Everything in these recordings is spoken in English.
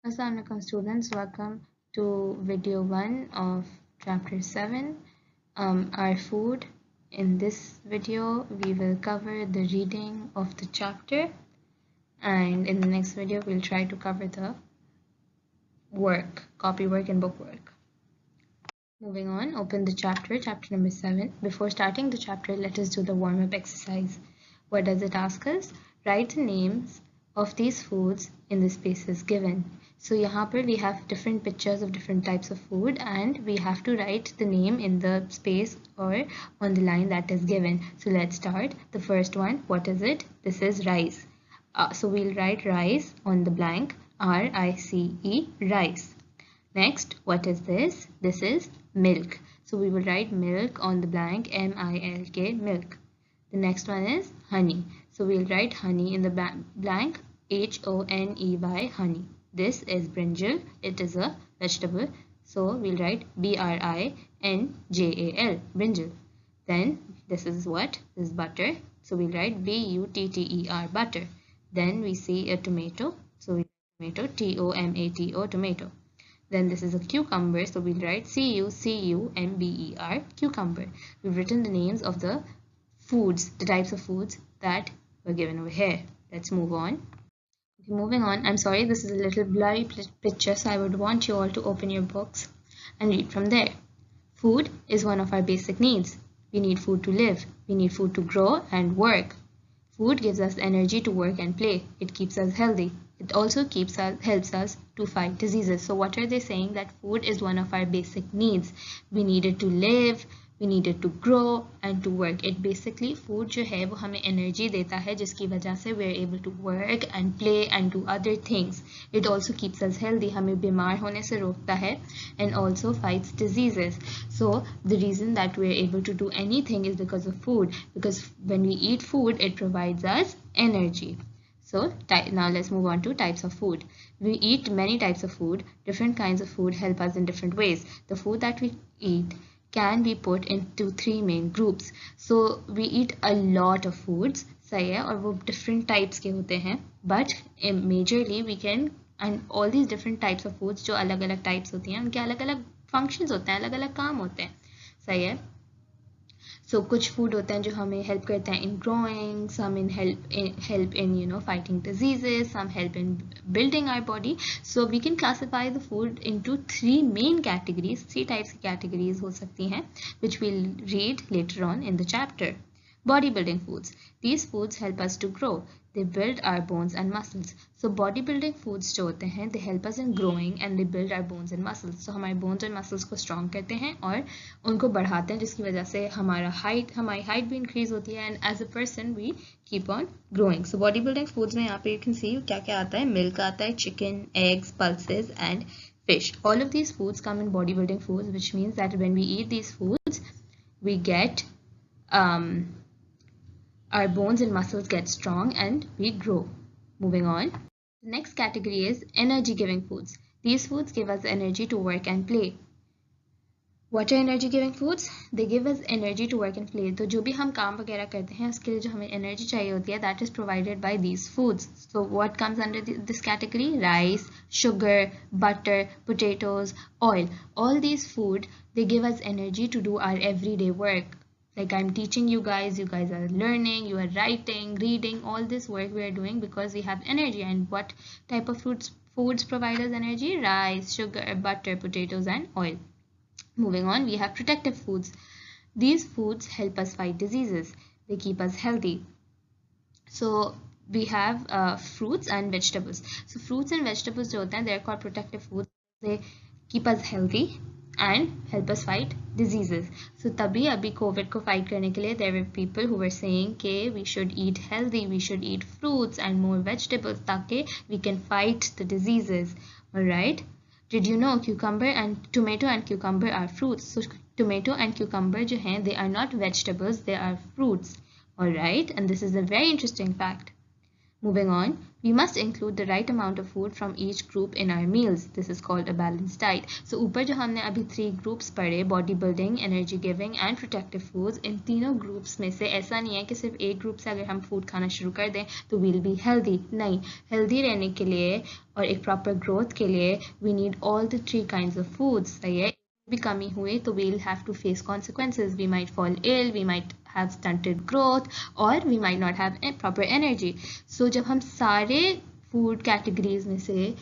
Assalamualaikum students, welcome to video 1 of chapter 7, our food. In this video, we will cover the reading of the chapter, and in the next video, we'll try to cover the work, copy work and book work. Moving on, open the chapter number 7. Before starting the chapter, let us do the warm-up exercise. What does it ask us? Write the names of these foods in the spaces given. So यहाँ पर we have different pictures of different types of food and we have to write the name in the space or on the line that is given. So let's start. The first one, what is it? This is rice. So we'll write rice on the blank, R-I-C-E, rice. Next, what is this? This is milk. So we will write milk on the blank, M-I-L-K, milk. The next one is honey. So we'll write honey in the blank, H-O-N-E-Y, honey. This is brinjal. It is a vegetable. So we'll write B-R-I-N-J-A-L, brinjal. Then this is what? This is butter. So we'll write B-U-T-T-E-R, butter. Then we see a tomato. So we write tomato, T-O-M-A-T-O, tomato. Then this is a cucumber, so we'll write C-U-C-U-M-B-E-R, cucumber. We've written the names of the foods, the types of foods that were given over here. Let's move on. Okay, moving on. I'm sorry, this is a little blurry picture, so I would want you all to open your books and read from there. Food is one of our basic needs. We need food to live. We need food to grow and work. Food gives us energy to work and play. It keeps us healthy. It also helps us to fight diseases. So what are they saying? That food is one of our basic needs. We need it to live, we need it to grow and to work. It basically, food जो है वो हमें energy देता है जिसकी वजह से we are able to work and play and do other things. It also keeps us healthy. हमें बीमार होने से रोकता है and also fights diseases. So the reason that we are able to do anything is because of food. Because when we eat food, it provides us energy. So now let's move on to types of food. We eat many types of food. Different kinds of food help us in different ways. The food that we eat can be put into 3 main groups. So we eat a lot of foods, सही है, और वो different types के होते हैं. But majorly we can, and all these different types of foods जो अलग-अलग types होती हैं, उनके अलग-अलग functions होते हैं, अलग-अलग काम होते हैं, सही है. So कुछ food होते हैं जो हमें help करते हैं in growing, some help in fighting diseases, some help in building our body. So we can classify the food into 3 main categories, 3 types of categories हो सकती हैं, which we'll read later on in the chapter. Bodybuilding foods. These foods help us to grow. They build our bones and muscles. So bodybuilding foods जो होते हैं, they help us in growing and they build our bones and muscles. So हमारे bones and muscles को strong करते हैं और उनको बढ़ाते हैं जिसकी वजह से हमारी height भी increase होती है and as a person we keep on growing. So bodybuilding foods में यहाँ पे you can see क्या क्या आता है, milk आता है, chicken, eggs, pulses and fish. All of these foods come in bodybuilding foods, which means that when we eat these foods, we get our bones and muscles get strong and we grow. Moving on. The next category is energy giving foods. These foods give us energy to work and play. What are energy giving foods? They give us energy to work and play. तो जो भी हम काम वगैरह करते हैं उसके लिए जो हमें energy चाहिए होती है, that is provided by these foods. So what comes under this category? Rice, sugar, butter, potatoes, oil. All these food, they give us energy to do our everyday work. Like I'm teaching you guys are learning, you are writing, reading, all this work we are doing because we have energy. And what type of foods provide us energy? Rice, sugar, butter, potatoes and oil. Moving on, we have protective foods. These foods help us fight diseases. They keep us healthy. So we have fruits and vegetables. So fruits and vegetables जो होते हैं, they are called protective foods. They keep us healthy and help us fight diseases. So तभी अभी COVID को fight करने के लिए there were people who were saying कि we should eat healthy, we should eat fruits and more vegetables ताकि we can fight the diseases. Alright? Did you know tomato and cucumber are fruits? So tomato and cucumber जो हैं, they are not vegetables, they are fruits. Alright? And this is a very interesting fact. Moving on, We must include the right amount of food from each group in our meals. This is called a balanced diet. So ऊपर जो हमने अभी 3 groups पढ़े, body building, energy giving and protective foods, इन तीनों groups में से ऐसा नहीं है कि सिर्फ एक group से अगर हम food खाना शुरू कर दें तो we'll be healthy. नहीं, healthy रहने के लिए और एक proper growth के लिए we need all the 3 kinds of foods. सही है? भी कमी हुई तो we'll have to face consequences. We might fall ill, we might have stunted growth, or we might not have proper energy. So जब हम सारे food categories में से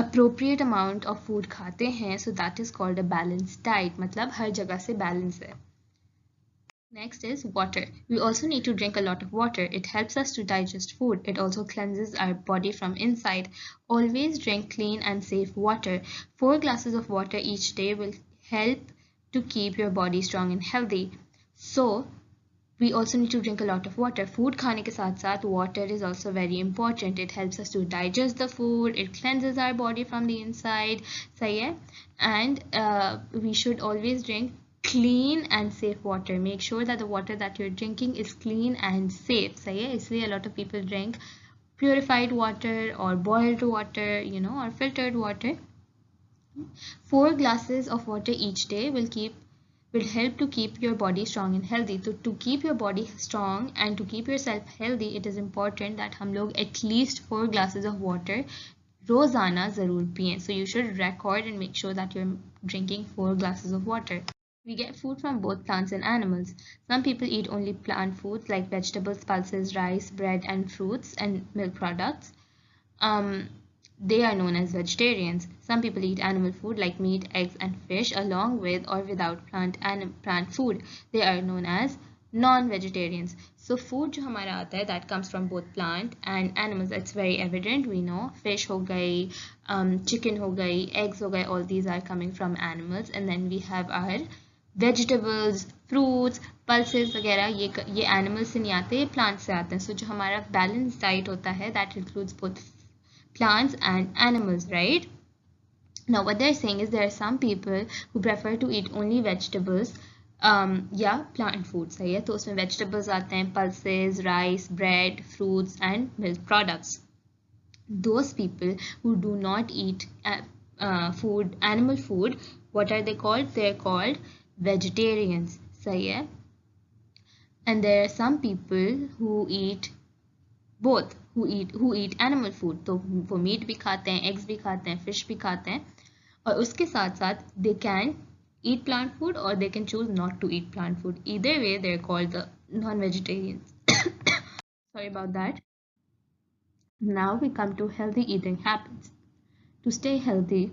appropriate amount of food खाते हैं, so that is called a balanced diet. मतलब हर जगह से balance है. Next is water. We also need to drink a lot of water. It helps us to digest food. It also cleanses our body from inside. Always drink clean and safe water. 4 glasses of water each day will help to keep your body strong and healthy. So, we also need to drink a lot of water. Food खाने के साथ साथ water is also very important. It helps us to digest the food. It cleanses our body from the inside. सही है? And we should always drink clean and safe water. Make sure that the water that you're drinking is clean and safe. सही है? इसलिए a lot of people drink purified water or boiled water, you know, or filtered water. 4 glasses of water each day will help to keep your body strong and healthy. So to keep your body strong and to keep yourself healthy, it is important that हम लोग at least 4 glasses of water रोजाना ज़रूर पिएं. So you should record and make sure that you're drinking 4 glasses of water. We get food from both plants and animals. Some people eat only plant foods like vegetables, pulses, rice, bread, and fruits and milk products. They are known as vegetarians. Some people eat animal food like meat, eggs, and fish along with or without plant food. They are known as non-vegetarians. So food जो हमारा आता है that comes from both plant and animals. It's very evident. We know fish हो गई, chicken हो गई, eggs हो गए. All these are coming from animals. And then we have our vegetables, fruits, pulses वगैरह ये animals से नहीं आते, ये plants से आते हैं. So जो हमारा balanced diet होता है that includes both plants and animals, right? Now what they're saying is there are some people who prefer to eat only vegetables या plant foods. सही है? तो उसमें vegetables आते हैं, pulses, rice, bread, fruits and milk products. Those people who do not eat animal food, what are they called? They're called vegetarians. सही है? And there are some people who eat both, who eat animal food. तो वो meat भी खाते हैं, eggs भी खाते हैं, fish भी खाते हैं, और उसके साथ साथ they can eat plant food or they can choose not to eat plant food. Either way, they're called the non-vegetarians. Sorry about that. Now we come to healthy eating habits. To stay healthy,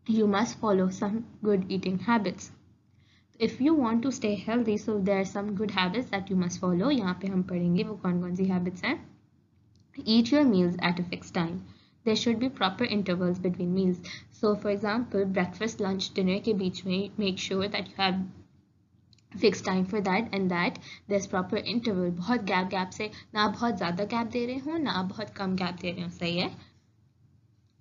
you must follow some good eating habits. If you want to stay healthy, so there are some good habits that you must follow. यहाँ पे हम पढ़ेंगे वो कौन-कौन सी habits हैं. Eat your meals at a fixed time. There should be proper intervals between meals. So, for example, breakfast, lunch, dinner के बीच में make sure that you have fixed time for that and that there's proper interval. बहुत gap से ना बहुत ज़्यादा gap दे रहे हो ना बहुत कम gap दे रहे हो. सही है?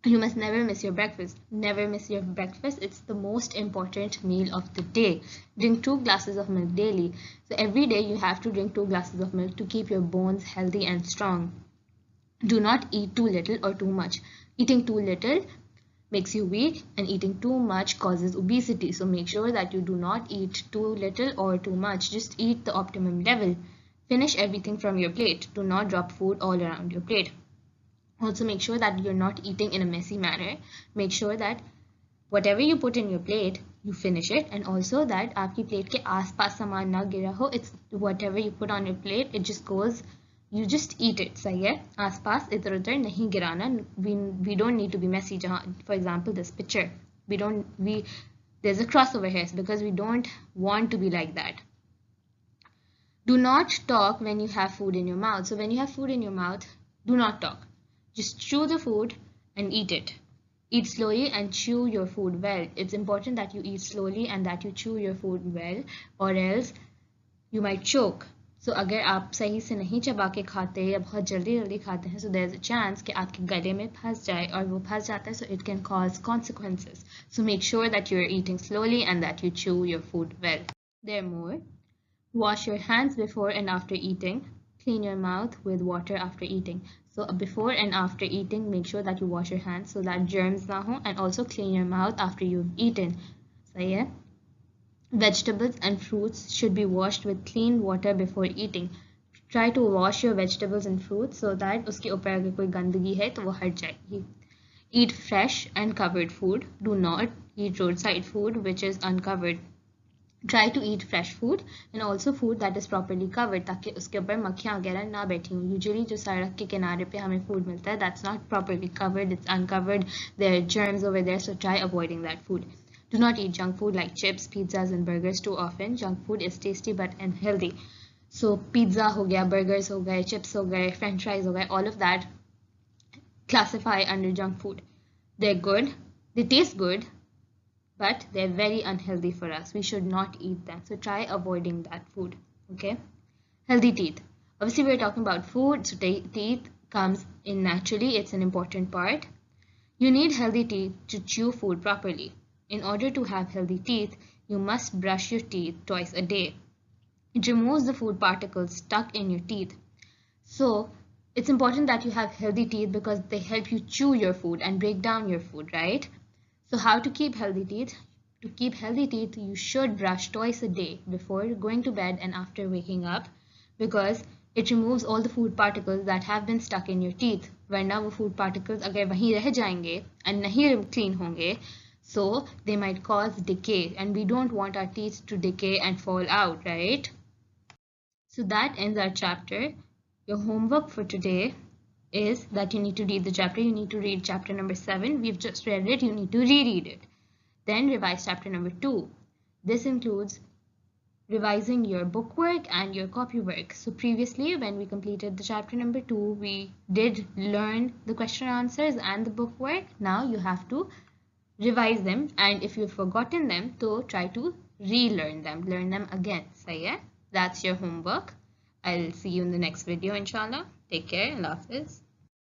You must never miss your breakfast. Never miss your breakfast. It's the most important meal of the day. Drink 2 glasses of milk daily. So every day you have to drink 2 glasses of milk to keep your bones healthy and strong. Do not eat too little or too much. Eating too little makes you weak and eating too much causes obesity. So make sure that you do not eat too little or too much. Just eat the optimum level. Finish everything from your plate. Do not drop food all around your plate. Also make sure that you're not eating in a messy manner. Make sure that whatever you put in your plate, you finish it, and also that आपकी plate के आसपास सामान ना गिरा हो. It's whatever you put on your plate, it just goes, you just eat it. सही है? आसपास इधर उधर नहीं गिराना. We don't need to be messy. जहाँ, for example, this picture, there's a crossover here because we don't want to be like that. Do not talk when you have food in your mouth. So when you have food in your mouth, do not talk. Just chew the food and eat it. Eat slowly and chew your food well. It's important that you eat slowly and that you chew your food well, or else you might choke. So अगर आप सही से नहीं चबा के खाते या बहुत जल्दी खाते हैं, so there's a chance कि आपके गले में फंस जाए, और वो फंस जाता है, so it can cause consequences. So make sure that you're eating slowly and that you chew your food well. Therefore, wash your hands before and after eating. clean your mouth with water after eating. So before and after eating, make sure that you wash your hands so that germs na ho, and also clean your mouth after you've eaten. So yeah, vegetables and fruits should be washed with clean water before eating. Try to wash your vegetables and fruits so that उसके ऊपर अगर कोई गंदगी है तो वो हट जाएगी. Eat fresh and covered food. Do not eat roadside food which is uncovered. Try to eat fresh food and also food that is properly covered ताकि उसके ऊपर मक्खियाँ वगैरह ना बैठी हों. Usually जो सड़क के किनारे पे हमें food मिलता है, that's not properly covered, it's uncovered, there are germs over there, so try avoiding that food. Do not eat junk food like chips, pizzas and burgers too often. Junk food is tasty but unhealthy. So pizza हो गया, burgers हो गए, chips हो गए, french fries हो गए, all of that classify under junk food. They're good, they taste good, but they're very unhealthy for us. We should not eat them. So try avoiding that food. Okay. Healthy teeth. Obviously, we're talking about food, so teeth comes in naturally. It's an important part. You need healthy teeth to chew food properly. In order to have healthy teeth, you must brush your teeth twice a day. It removes the food particles stuck in your teeth. So it's important that you have healthy teeth because they help you chew your food and break down your food, right? So how to keep healthy teeth? To keep healthy teeth, you should brush twice a day before going to bed and after waking up because it removes all the food particles that have been stuck in your teeth. वरना वो food particles अगर वहीं रह जाएंगे and नहीं clean होंगे, so they might cause decay and we don't want our teeth to decay and fall out, right? So that ends our chapter. Your homework for today is that you need to read the chapter. You need to read chapter number 7. We've just read it. You need to reread it. Then revise chapter number 2. This includes revising your book work and your copy work. So previously, when we completed the chapter number 2, we did learn the question answers and the book work. Now you have to revise them, and if you've forgotten them, so try to relearn them, learn them again. So yeah, that's your homework. I'll see you in the next video, inshallah. Take care. Allah Hafiz.